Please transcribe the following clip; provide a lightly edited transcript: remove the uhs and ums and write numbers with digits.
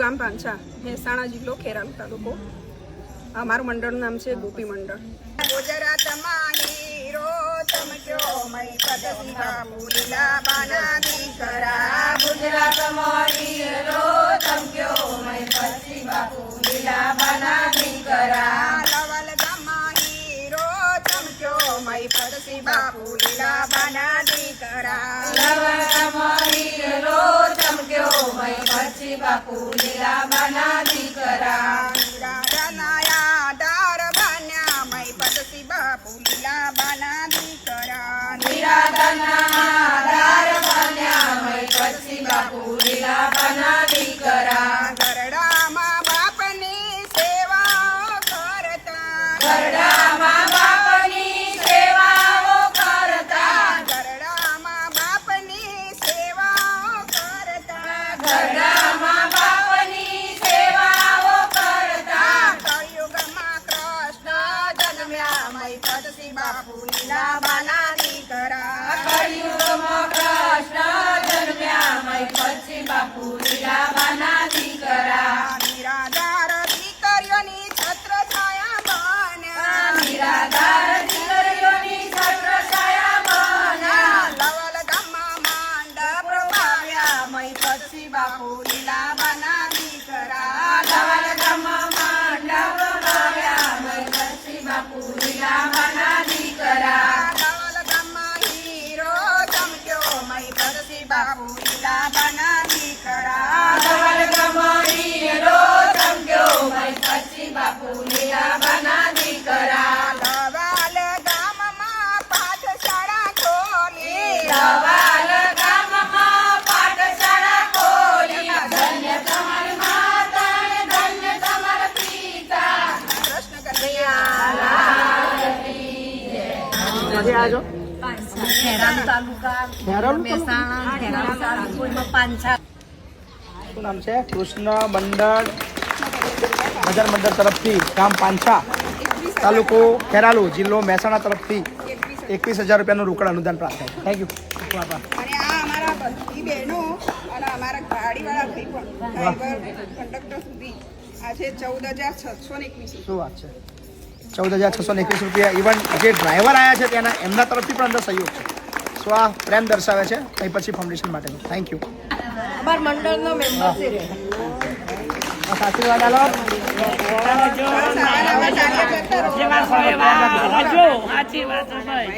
ગામ પાંછા, મહેસાણા જિલ્લો, ખેરાલુ તાલુકો. અમારું મંડળનું નામ છે ગોપી મંડળ. ગુજરાતમાં હીરો ચમક્યો મય પદવી બાપુ લીલાબાના દીકરા. ગુજરાતમાં હીરો ચમક્યો મય પદવી બાપુ લીલાબાના દીકરા. લવલ ગામમાં હીરો ચમક્યો મય પદવી બાપુ લીલાબાના દીકરા. લવલ ગામમાં હીરો ચમક્યો મય પદવી બાપુ લીલાબાના દીકરા. રાધાનાયા દાર બાન્યા મય પદવી બાપુ લીલાબાના દીકરા. નિરાધના દાર બાન્યા મય પદવી બાપુ લીલાબાના દીકરા. ગરડામાં બાપની સેવાઓ કરતા. ગરડામાં બાપની સેવાઓ કરતા. ગરડામાં બાપની સેવાઓ કરતા. ગરડામાં બાપની સેવાઓ કરતા. કળિયુગમાં કૃષ્ણ જન્મ્યા મય પદવી બાપુ લીલાબાના દીકરા. કળિયુગમાં કૃષ્ણ જન્મ્યા મય પદવી બાપુ લીલાબાના દીકરા. નિરાધાર દીકરીઓની છત્ર છાયા બન્યા. નિરાધાર દીકરીઓની છત્ર છાયા બન્યા. લવલ ગામમાં માંડપ પાવ્યા મય પદવી બાપુ લીલાબાના દીકરા. લવલ ગામમાં માંડપ પાવ્યા મય પદવી બાપુ લીલાબાના દીકરા. લવલ ગામમાં હીરો ચમક્યો મય પદવી બાપુ લીલાબાના દીકરા. લવલ ગામમાં હીરો ચમક્યો મય પદવી બાપુ લીલાબાના દીકરા. લવલ ગામમાં પાઠશાળા ખોલી. લવલ ગામમાં પાઠશાળા ખોલી. ધન્ય તમારી માતા ને ધન્ય તમારા પિતા. કૃષ્ણ કનૈયા લાલ કી જય. આજો ખેરાલુ તાલુકા, મહેસાણા, ખેરાલુ તાલુકામાં પાંછા. શું નામ છે? કૃષ્ણ મંડળ ભજન મંડળ તરફથી ગામ પાંછા, તાલુકો ખેરાલુ, જિલ્લો મહેસાણા તરફથી 21,000 રૂપિયાનું રોકડ અનુદાન પ્રાપ્ત થાય. Thank you. અને આ અમારા બધી બહેનો અને અમારા ગાડીવાળા ભાઈ પણ ડ્રાઈવર કંડક્ટર સુધી આ છે 14,621. શું વાત છે? 14,621 રૂપિયા. ઇવન જે ડ્રાઈવર આવ્યા છે તેના એમના તરફથી પણ અંદર સહયોગ છે. સો આ પ્રેમ દર્શાવે છે અહીં પછી ફાઉન્ડેશન માટેનું. Thank you. અમારા મંડળનો મેમ્બર છે. આશીર્વાદ આલો. સારા કાર્ય કરતા રહો. સાચી વાત ભાઈ.